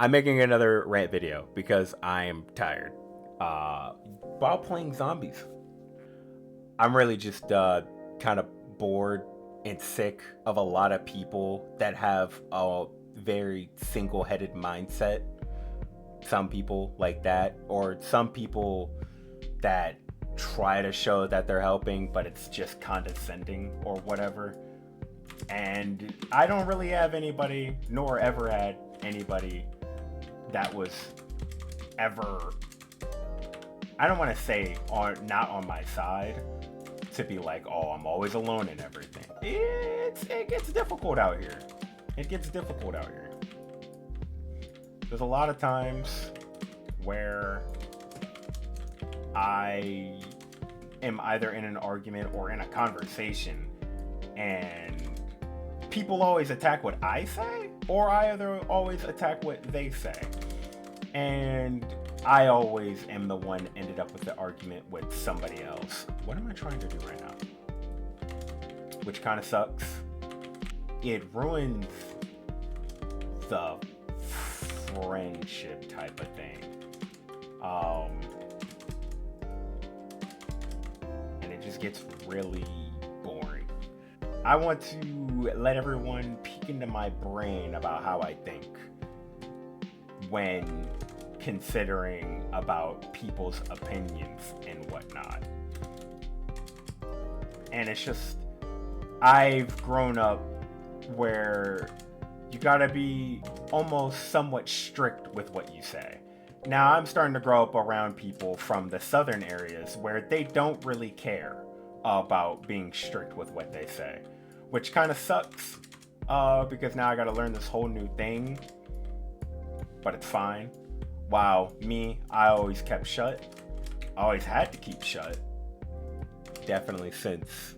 I'm making another rant video because I am tired. While playing zombies, I'm really just kind of bored and sick of a lot of people that have a very single-headed mindset. Some people like that, or some people that try to show that they're helping, but it's just condescending or whatever. And I don't really have anybody, nor ever had anybody that was ever, I don't want to say not on my side, to be like, oh, I'm always alone and everything. It gets difficult out here. It gets difficult out here. There's a lot of times where I am either in an argument or in a conversation, and people always attack what I say, or I either always attack what they say. And I always am the one ended up with the argument with somebody else. What am I trying to do right now? Which kind of sucks. It ruins the friendship type of thing. And it just gets really boring. I want to let everyone peek into my brain about how I think when considering about people's opinions and whatnot. And it's just, I've grown up where you gotta be almost somewhat strict with what you say. Now I'm starting to grow up around people from the southern areas where they don't really care about being strict with what they say, which kind of sucks, because now I gotta learn this whole new thing, but it's fine. Wow, me, I always kept shut. I always had to keep shut. Definitely since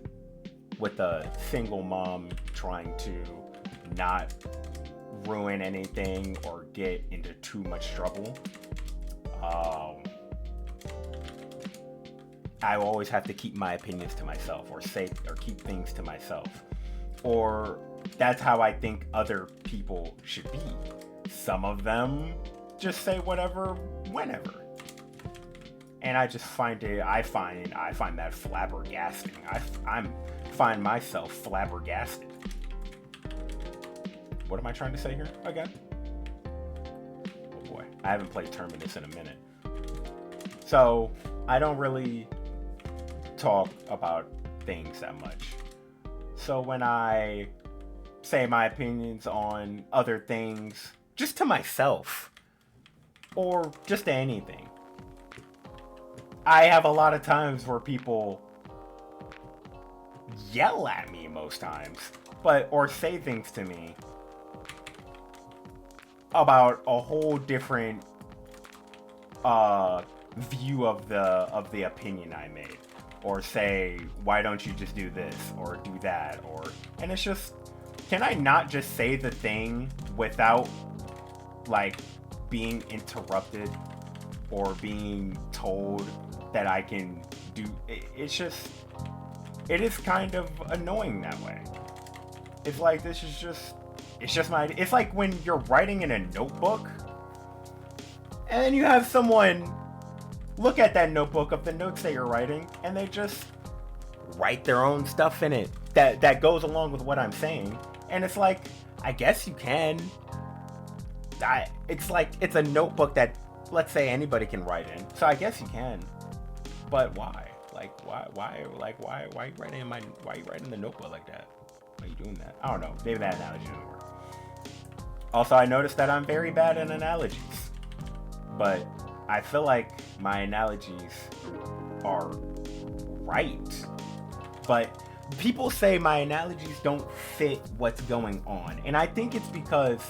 with a single mom trying to not ruin anything or get into too much trouble. I always have to keep my opinions to myself, or keep things to myself. Or that's how I think other people should be. Some of them just say whatever, whenever. And I just find I find that flabbergasting. I find myself flabbergasted. What am I trying to say here again? Oh boy, I haven't played Terminus in a minute. So I don't really talk about things that much. So when I say my opinions on other things, just to myself, or just to anything, I have a lot of times where people yell at me most times, or say things to me about a whole different view of the opinion I made, or say, why don't you just do this or do that, and it's just, can I not just say the thing without like being interrupted or being told that I can do it? It's just, it is kind of annoying that way. It's like, it's just my, it's like when you're writing in a notebook and you have someone look at that notebook of the notes that you're writing, and they just write their own stuff in it that goes along with what I'm saying. And it's like, I guess you can. It's like, it's a notebook that, let's say, anybody can write in. So I guess you can. But why? Like, why are you writing in the notebook like that? Why are you doing that? I don't know. Maybe that analogy didn't work. Also, I noticed that I'm very bad at analogies. But I feel like my analogies are right. But people say my analogies don't fit what's going on. And I think it's because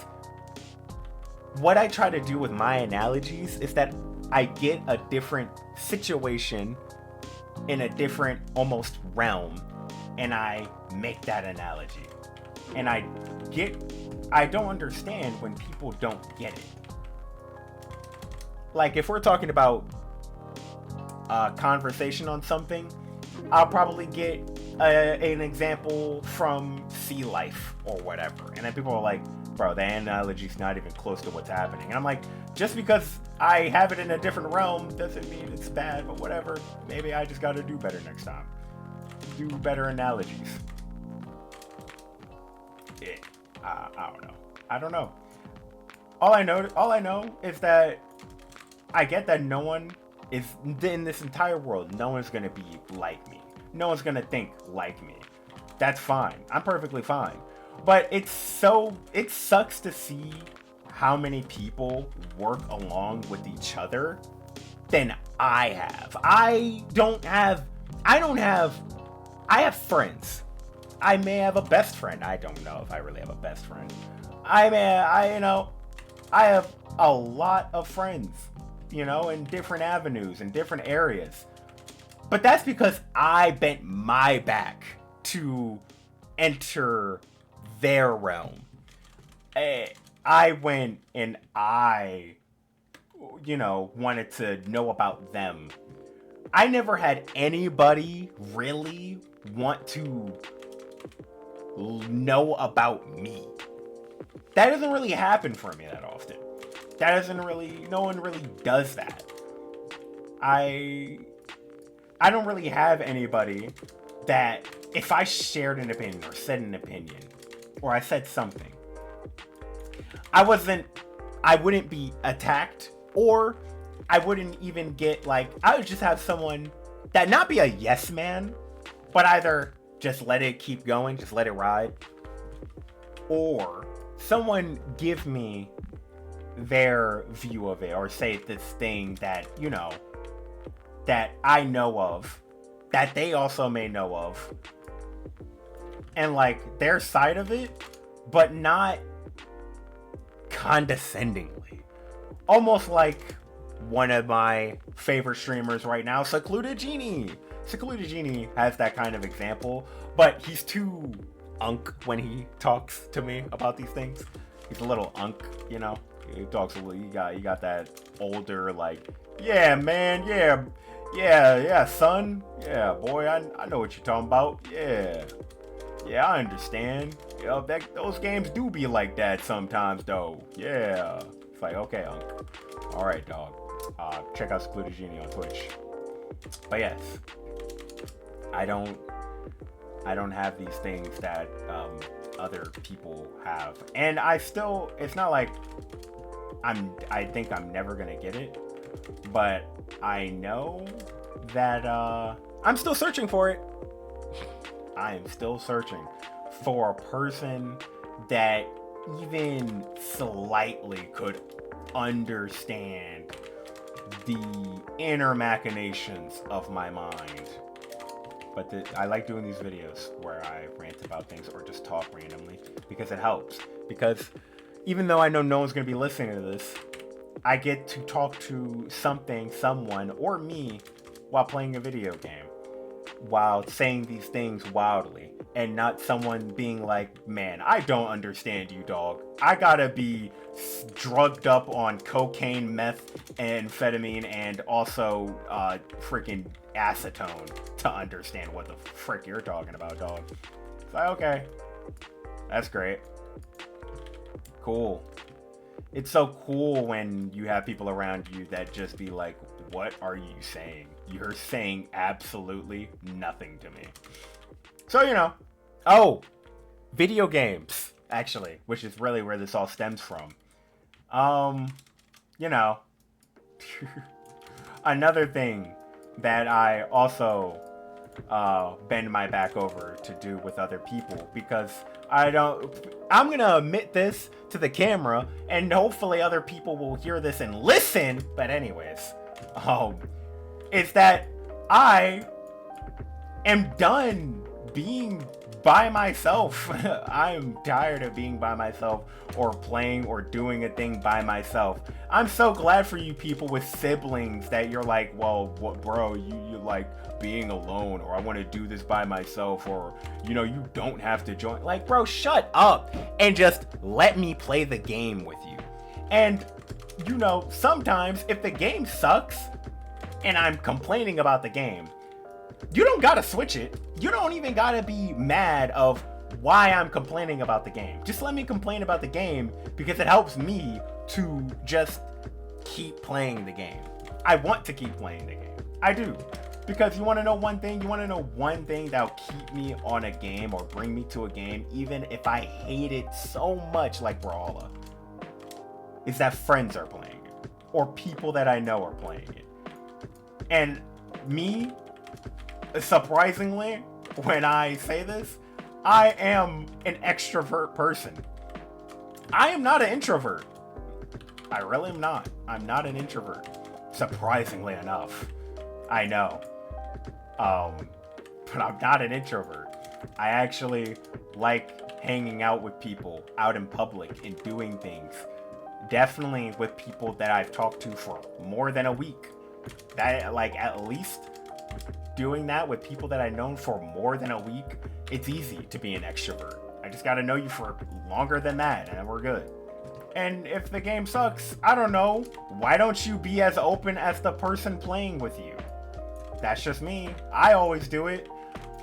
what I try to do with my analogies is that I get a different situation in a different almost realm, and I make that analogy. And I don't understand when people don't get it. Like, if we're talking about a conversation on something, I'll probably get an example from sea life or whatever. And then people are like, bro, the analogy's not even close to what's happening. And I'm like, just because I have it in a different realm doesn't mean it's bad, but whatever. Maybe I just gotta do better next time. Do better analogies. I don't know. All I know is that I get that no one is in this entire world. No one's gonna be like me. No one's gonna think like me. That's fine. I'm perfectly fine. But it sucks to see how many people work along with each other than I have. I have friends. I may have a best friend. I don't know if I really have a best friend. I have a lot of friends, in different avenues, in different areas. But that's because I bent my back to enter their realm. I went and I, wanted to know about them. I never had anybody really want to know about me. That doesn't really happen for me that often. No one really does that. I don't really have anybody that if I shared an opinion or said an opinion or I said something, I wouldn't be attacked, or I wouldn't even get I would just have someone that not be a yes man, but either just let it keep going, just let it ride, or someone give me their view of it, or say this thing that, that I know of, that they also may know of, and their side of it, but not condescendingly. Almost like one of my favorite streamers right now, Secluded Genie. Secluded Genie has that kind of example, but he's too unk when he talks to me about these things. He's a little unk, He talks a little, you got that older, yeah, man, yeah, son, yeah, boy, I know what you're talking about, yeah, I understand. Those games do be like that sometimes, though. Yeah. It's okay, Unc. All right, dog. Check out Secluded Genie on Twitch. But yes, I don't have these things that other people have, and it's not like I think I'm never gonna get it, but I know that I'm still searching for it. I am still searching for a person that even slightly could understand the inner machinations of my mind. But I like doing these videos where I rant about things or just talk randomly because it helps. Because even though I know no one's going to be listening to this, I get to talk to someone, or me while playing a video game, while saying these things wildly, and not someone being like, man, I don't understand you, dog. I gotta be drugged up on cocaine, meth, amphetamine, and also freaking acetone to understand what the frick you're talking about, dog. It's okay, that's great. Cool. It's so cool when you have people around you that just be like, what are you saying? You're saying absolutely nothing to me. So, video games, actually, which is really where this all stems from. Another thing that I also bend my back over to do with other people, because I'm gonna admit this to the camera, and hopefully other people will hear this and listen, but anyways, is that I am done being by myself. I'm tired of being by myself, or playing or doing a thing by myself. I'm so glad for you people with siblings that you're like, well, what, bro, you like being alone, or I want to do this by myself, or you don't have to join. Like, bro, shut up and just let me play the game with you. And sometimes if the game sucks and I'm complaining about the game, you don't gotta switch it. You don't even gotta be mad of why I'm complaining about the game. Just let me complain about the game because it helps me to just keep playing the game. I want to keep playing the game. I do. Because you want to know one thing? You want to know one thing that'll keep me on a game or bring me to a game, even if I hate it so much like Brawlhalla, is that friends are playing it. Or people that I know are playing it. And me, surprisingly, when I say this, I am an extrovert person. I am not an introvert. I really am not. I'm not an introvert. Surprisingly enough. I know. But I'm not an introvert. I actually like hanging out with people out in public and doing things. Definitely with people that I've talked to for more than a week. That, like, at least doing that with people that I've known for more than a week, it's easy to be an extrovert. I just gotta know you for longer than that, and we're good. And if the game sucks, I don't know, why don't you be as open as the person playing with you? That's just me. I always do it.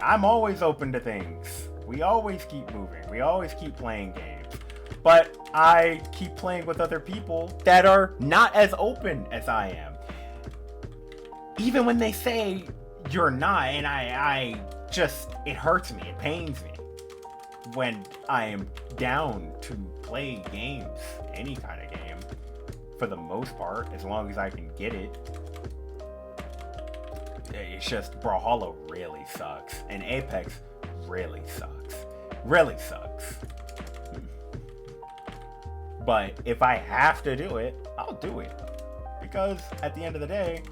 I'm always open to things. We always keep moving. We always keep playing games. But I keep playing with other people that are not as open as I am. Even when they say you're not, and I just, it hurts me, it pains me when I am down to play games, any kind of game, for the most part, as long as I can get it. It's just, Brawlhalla really sucks, and Apex really sucks. Really sucks. But if I have to do it, I'll do it. Because at the end of the day,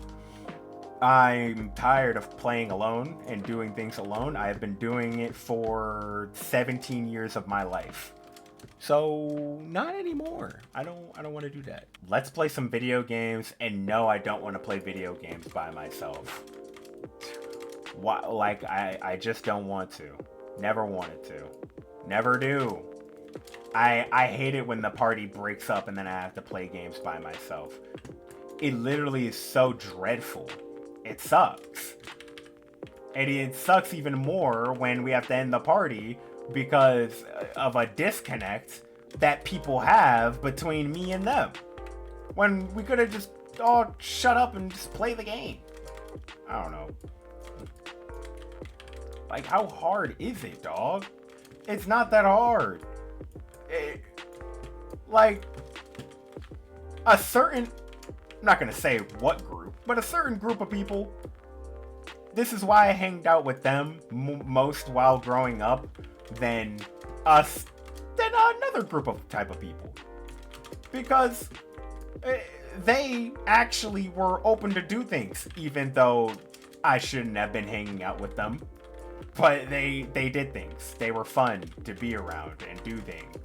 I'm tired of playing alone and doing things alone. I have been doing it for 17 years of my life. So, not anymore. I don't want to do that. Let's play some video games, and no, I don't want to play video games by myself. Why, like, I just don't want to. Never wanted to. Never do. I hate it when the party breaks up and then I have to play games by myself. It literally is so dreadful. It sucks. And it sucks even more when we have to end the party because of a disconnect that people have between me and them. When we could have just all shut up and just play the game. I don't know. Like, how hard is it, dog? It's not that hard. Like, a certain, I'm not gonna say what group, but a certain group of people, this is why I hanged out with them most while growing up than another group of type of people. Because they actually were open to do things, even though I shouldn't have been hanging out with them. But they did things. They were fun to be around and do things.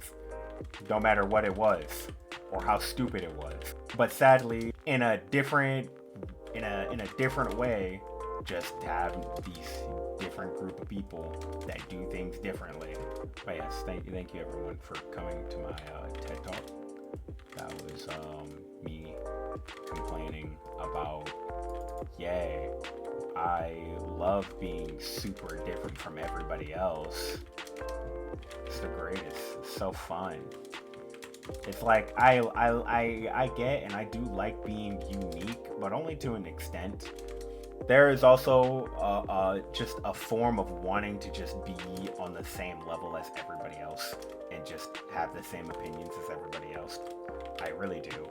No matter what it was or how stupid it was. But sadly, in a different way, just have these different group of people that do things differently. But yes, thank you everyone for coming to my TED Talk. That was me complaining about, yay, I love being super different from everybody else. It's the greatest. It's so fun. It's like I get and I do like being unique, but only to an extent. There is also just a form of wanting to just be on the same level as everybody else and just have the same opinions as everybody else. I really do.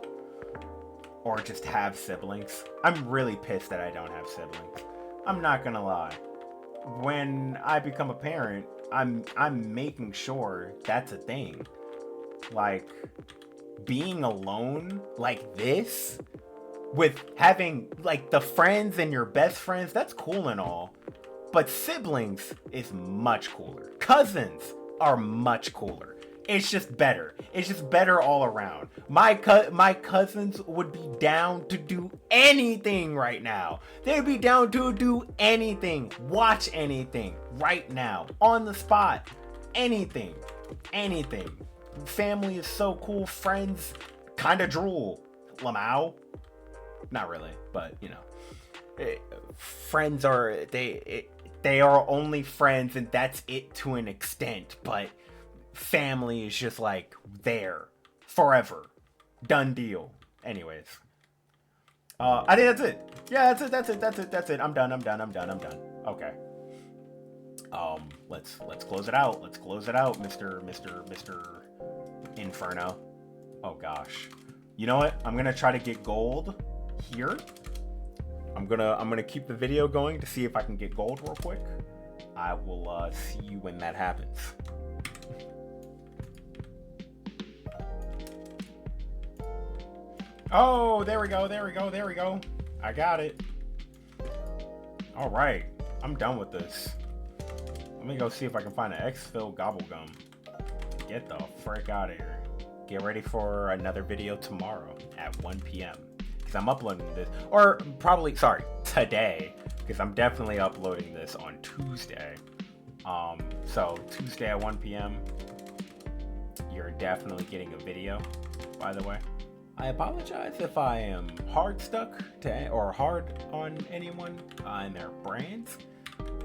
Or just have siblings. I'm really pissed that I don't have siblings. I'm not gonna lie. When I become a parent, I'm making sure that's a thing. Like, being alone like this, with having, like, the friends and your best friends, that's cool and all. But siblings is much cooler. Cousins are much cooler. It's just better. It's just better all around. My cousins would be down to do anything right now. They'd be down to do anything. Watch anything right now. On the spot. Anything. Anything. Family is so cool. Friends kind of drool. Lamau? Not really, but you know. Friends are, they are only friends and that's it to an extent, but family is just like there forever. Done deal. Anyways. I think that's it. Yeah, that's it. I'm done. Okay. Let's close it out. Mr. Inferno. Oh gosh. You know what? I'm gonna try to get gold here. I'm gonna keep the video going to see if I can get gold real quick. I will see you when that happens. Oh, there we go. I got it. All right, I'm done with this. Let me go see if I can find an exfil gobblegum. Get the frick out of here. Get ready for another video tomorrow at 1 p.m. Because I'm uploading this, or probably, sorry, today, because I'm definitely uploading this on Tuesday. So Tuesday at 1 p.m. You're definitely getting a video, by the way. I apologize if I am hard stuck to, or hard on anyone and their brands,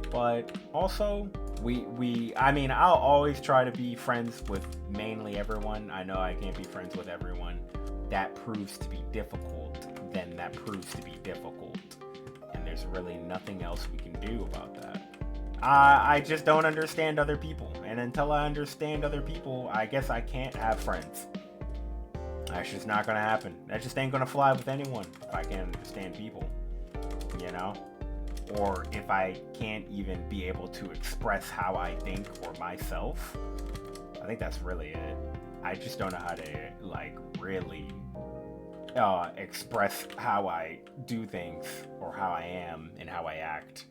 but also I mean, I'll always try to be friends with mainly everyone. I know I can't be friends with everyone. That proves to be difficult, then that proves to be difficult, and there's really nothing else we can do about that. I just don't understand other people, and until I understand other people, I guess I can't have friends. That's just not gonna happen. That just ain't gonna fly with anyone if I can't understand people, you know? Or if I can't even be able to express how I think or myself. I think that's really it. I just don't know how to, like, really express how I do things or how I am and how I act.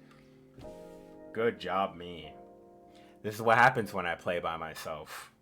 Good job, me. This is what happens when I play by myself.